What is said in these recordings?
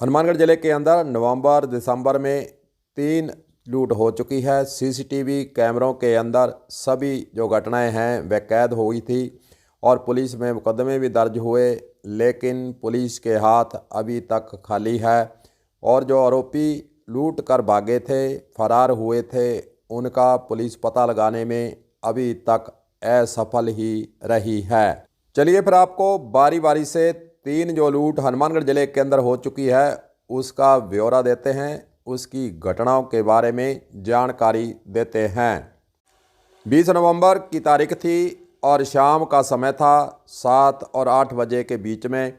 हनुमानगढ़ ज़िले के अंदर नवंबर दिसंबर में 3 लूट हो चुकी है। सीसीटीवी कैमरों के अंदर सभी जो घटनाएं हैं वह कैद हो गई थी और पुलिस में मुकदमे भी दर्ज हुए, लेकिन पुलिस के हाथ अभी तक खाली है और जो आरोपी लूट कर भागे थे, फरार हुए थे, उनका पुलिस पता लगाने में अभी तक असफल ही रही है। चलिए फिर आपको बारी बारी से 3 जो लूट हनुमानगढ़ ज़िले के अंदर हो चुकी है उसका ब्यौरा देते हैं, उसकी घटनाओं के बारे में जानकारी देते हैं। 20 नवंबर की तारीख थी और शाम का समय था। 7 और 8 बजे के बीच में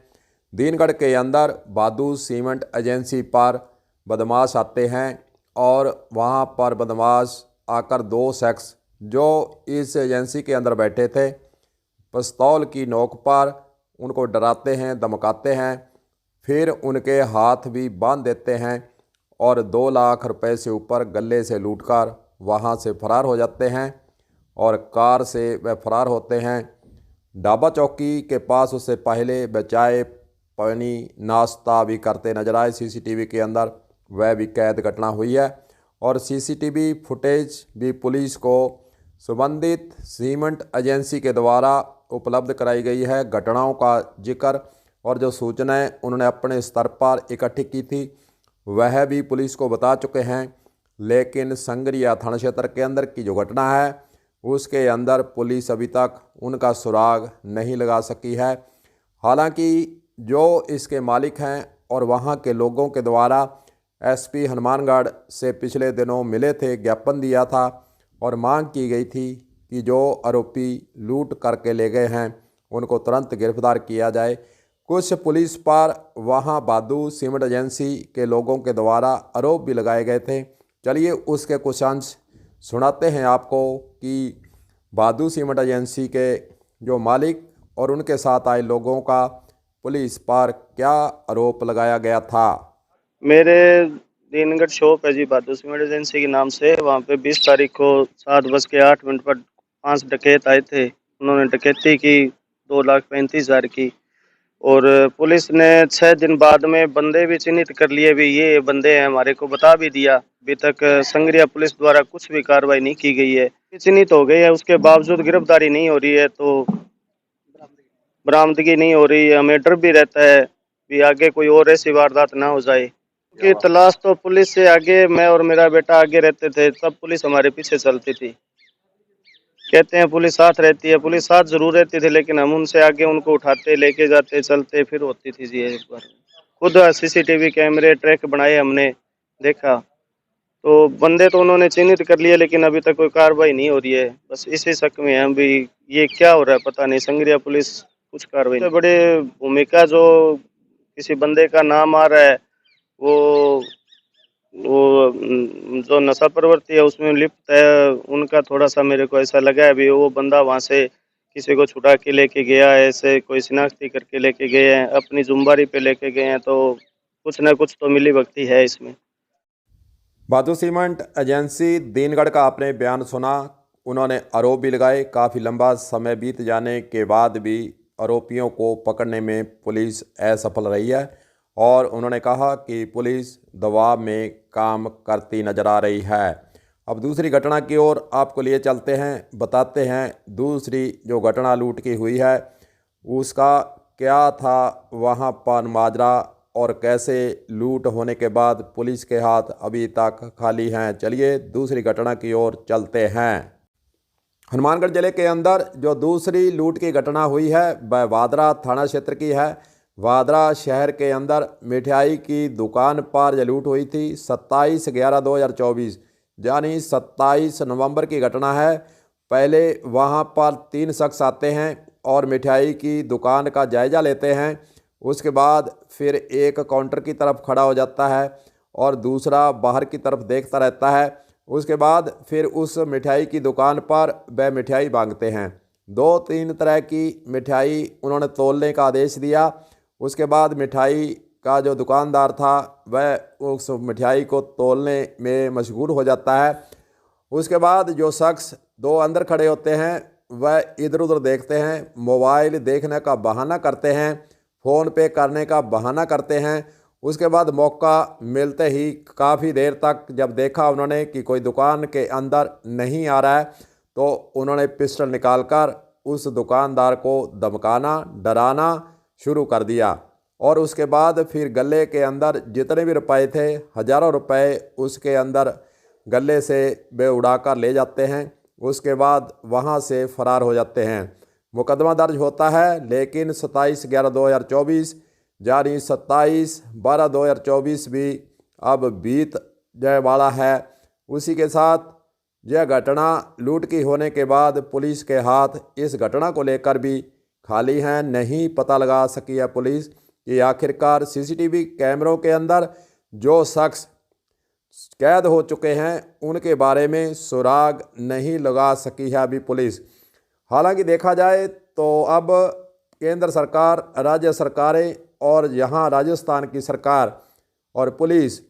दीनगढ़ के अंदर बादू सीमेंट एजेंसी पर बदमाश आते हैं और वहां पर बदमाश आकर 2 शख्स जो इस एजेंसी के अंदर बैठे थे पिस्तौल की नोक पर उनको डराते हैं, धमकाते हैं, फिर उनके हाथ भी बांध देते हैं और 2 लाख रुपए से ऊपर गले से लूटकर वहां से फरार हो जाते हैं और कार से वह फरार होते हैं। ढाबा चौकी के पास उससे पहले वह चाय पानी नाश्ता भी करते नजर आए। सीसीटीवी के अंदर वह भी कैद घटना हुई है और सीसीटीवी फुटेज भी पुलिस को संबंधित सीमेंट एजेंसी के द्वारा उपलब्ध कराई गई है। घटनाओं का जिक्र और जो सूचनाएं उन्होंने अपने स्तर पर इकट्ठी की थी वह भी पुलिस को बता चुके हैं, लेकिन संगरिया थाना क्षेत्र के अंदर की जो घटना है उसके अंदर पुलिस अभी तक उनका सुराग नहीं लगा सकी है। हालांकि जो इसके मालिक हैं और वहां के लोगों के द्वारा एसपी हनुमानगढ़ से पिछले दिनों मिले थे, ज्ञापन दिया था और मांग की गई थी कि जो आरोपी लूट करके ले गए हैं उनको तुरंत गिरफ्तार किया जाए। कुछ पुलिस पर वहां बादू सीमेंट एजेंसी के लोगों के द्वारा आरोप भी लगाए गए थे। चलिए उसके कुछ अंश सुनाते हैं आपको कि बादू सीमेंट एजेंसी के जो मालिक और उनके साथ आए लोगों का पुलिस पर क्या आरोप लगाया गया था। मेरे दीनगढ़ शॉप है जी बादू सीमेंट एजेंसी के नाम से। वहाँ पे 20 तारीख को 7:08 पर 5 डकैत आए थे। उन्होंने डकैती की 2,35,000 की और पुलिस ने 6 दिन बाद में बंदे भी चिन्हित कर लिए। भी ये बंदे हैं, हमारे को बता भी दिया। अभी तक संगरिया पुलिस द्वारा कुछ भी कार्रवाई नहीं की गई है। चिन्हित हो गई है, उसके बावजूद गिरफ्तारी नहीं हो रही है, तो बरामदगी नहीं हो रही है। हमें डर भी रहता है भी आगे कोई और ऐसी वारदात ना हो जाए कि तलाश तो पुलिस से आगे मैं और मेरा बेटा आगे रहते थे, तब पुलिस हमारे पीछे चलती थी। कहते हैं पुलिस साथ रहती है, पुलिस साथ जरूर रहती थी, लेकिन हम उनसे आगे उनको उठाते लेके जाते चलते फिर होती थी जी। एक बार खुद सीसीटीवी कैमरे ट्रैक बनाए, हमने देखा तो बंदे तो उन्होंने चिन्हित कर लिए, लेकिन अभी तक कोई कार्रवाई नहीं हो रही है। बस इसी शक में हम भी, ये क्या हो रहा है पता नहीं। संगरिया पुलिस कुछ कार्रवाई नहीं। बड़े भूमिका जो किसी बंदे का नाम आ रहा है वो जो नशा प्रवृत्ति है उसमें लिप्त है, उनका थोड़ा सा मेरे को ऐसा लगा है। अभी वो बंदा वहां से किसी को छुड़ा के लेके गया है, ऐसे कोई शिनाख्ती करके लेके गए हैं, अपनी जुम्बारी पे लेके गए हैं, तो कुछ ना कुछ तो मिली भगती है इसमें। बादू सीमेंट एजेंसी दीनगढ़ का आपने बयान सुना, उन्होंने आरोप भी लगाए। काफ़ी लंबा समय बीत जाने के बाद भी आरोपियों को पकड़ने में पुलिस असफल रही है और उन्होंने कहा कि पुलिस दबाव में काम करती नजर आ रही है। अब दूसरी घटना की ओर आपको लिए चलते हैं, बताते हैं दूसरी जो घटना लूट की हुई है उसका क्या था वहां पर माजरा और कैसे लूट होने के बाद पुलिस के हाथ अभी तक खाली हैं। चलिए दूसरी घटना की ओर चलते हैं। हनुमानगढ़ ज़िले के अंदर जो दूसरी लूट की घटना हुई है वह वादरा थाना क्षेत्र की है। वादरा शहर के अंदर मिठाई की दुकान पर यह लूट हुई थी। 27/11/2024 यानी 27 नवंबर की घटना है। पहले वहां पर 3 शख्स आते हैं और मिठाई की दुकान का जायज़ा लेते हैं। उसके बाद फिर एक काउंटर की तरफ खड़ा हो जाता है और दूसरा बाहर की तरफ देखता रहता है। उसके बाद फिर उस मिठाई की दुकान पर वह मिठाई मांगते हैं। 2-3 तरह की मिठाई उन्होंने तोलने का आदेश दिया। उसके बाद मिठाई का जो दुकानदार था वह उस मिठाई को तोलने में मशगूल हो जाता है। उसके बाद जो शख्स 2 अंदर खड़े होते हैं वह इधर उधर देखते हैं, मोबाइल देखने का बहाना करते हैं, फ़ोन पे करने का बहाना करते हैं उसके बाद मौका मिलते ही काफ़ी देर तक जब देखा उन्होंने कि कोई दुकान के अंदर नहीं आ रहा है, तो उन्होंने पिस्टल निकालकर उस दुकानदार को धमकाना, डराना शुरू कर दिया। और उसके बाद फिर गले के अंदर जितने भी रुपए थे, हज़ारों रुपए उसके अंदर गले से वे उड़ाकर ले जाते हैं। उसके बाद वहां से फरार हो जाते हैं। मुकदमा दर्ज होता है, लेकिन 27/11/2024 यानी 27/12/2024 भी अब बीत जाने वाला है। उसी के साथ यह घटना लूट की होने के बाद पुलिस के हाथ इस घटना को लेकर भी खाली हैं। नहीं पता लगा सकी है पुलिस कि आखिरकार सीसीटीवी कैमरों के अंदर जो शख्स कैद हो चुके हैं उनके बारे में सुराग नहीं लगा सकी है अभी पुलिस। हालांकि देखा जाए तो अब केंद्र सरकार, राज्य सरकारें और यहाँ राजस्थान की सरकार और पुलिस,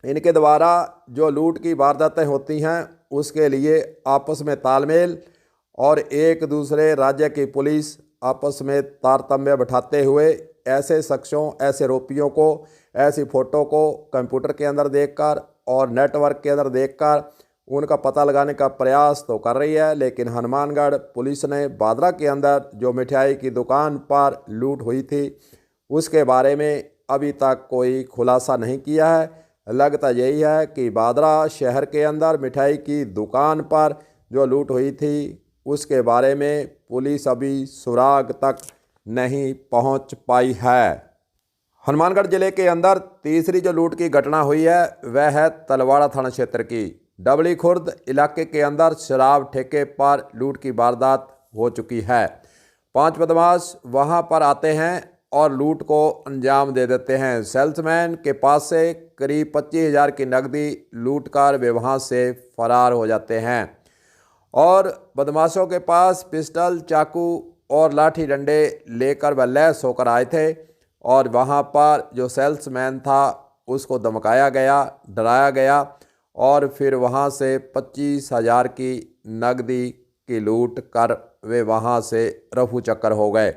इनके द्वारा जो लूट की वारदातें होती हैं उसके लिए आपस में तालमेल और एक दूसरे राज्य की पुलिस आपस में तारतम्य बैठाते हुए ऐसे शख्सों, ऐसे आरोपियों को, ऐसी फ़ोटो को कंप्यूटर के अंदर देखकर और नेटवर्क के अंदर देखकर उनका पता लगाने का प्रयास तो कर रही है। लेकिन हनुमानगढ़ पुलिस ने बादरा के अंदर जो मिठाई की दुकान पर लूट हुई थी उसके बारे में अभी तक कोई खुलासा नहीं किया है। लगता यही है कि बादरा शहर के अंदर मिठाई की दुकान पर जो लूट हुई थी उसके बारे में पुलिस अभी सुराग तक नहीं पहुंच पाई है। हनुमानगढ़ जिले के अंदर तीसरी जो लूट की घटना हुई है वह है तलवाड़ा थाना क्षेत्र की डबली खुर्द इलाके के अंदर शराब ठेके पर लूट की वारदात हो चुकी है। 5 बदमाश वहां पर आते हैं और लूट को अंजाम दे देते हैं। सेल्समैन के पास से करीब 25,000 की नकदी लूट कर वे वहाँ से फरार हो जाते हैं। और बदमाशों के पास पिस्टल, चाकू और लाठी डंडे लेकर वह लैस होकर आए थे और वहाँ पर जो सेल्समैन था उसको धमकाया गया, डराया गया और फिर वहाँ से 25,000 की नकदी की लूट कर वे वहाँ से रफू चक्कर हो गए।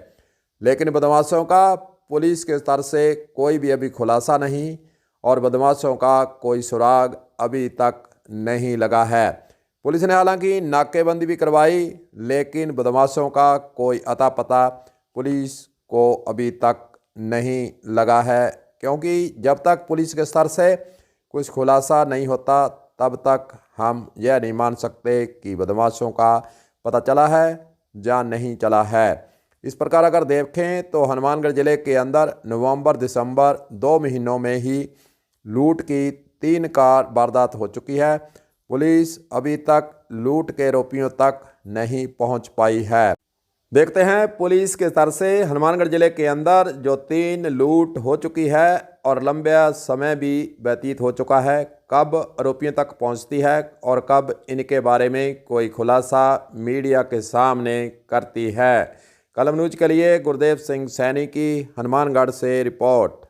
लेकिन बदमाशों का पुलिस के स्तर से कोई भी अभी खुलासा नहीं और बदमाशों का कोई सुराग अभी तक नहीं लगा है। पुलिस ने हालांकि नाकेबंदी भी करवाई, लेकिन बदमाशों का कोई अता पता पुलिस को अभी तक नहीं लगा है, क्योंकि जब तक पुलिस के स्तर से कुछ खुलासा नहीं होता तब तक हम यह नहीं मान सकते कि बदमाशों का पता चला है या नहीं चला है। इस प्रकार अगर देखें तो हनुमानगढ़ ज़िले के अंदर नवंबर दिसंबर 2 महीनों में ही लूट की 3 कार वारदात हो चुकी है। पुलिस अभी तक लूट के आरोपियों तक नहीं पहुंच पाई है। देखते हैं पुलिस के स्तर से हनुमानगढ़ ज़िले के अंदर जो 3 लूट हो चुकी है और लंबा समय भी व्यतीत हो चुका है, कब आरोपियों तक पहुंचती है और कब इनके बारे में कोई खुलासा मीडिया के सामने करती है। कलम न्यूज के लिए गुरदेव सिंह सैनी की हनुमानगढ़ से रिपोर्ट।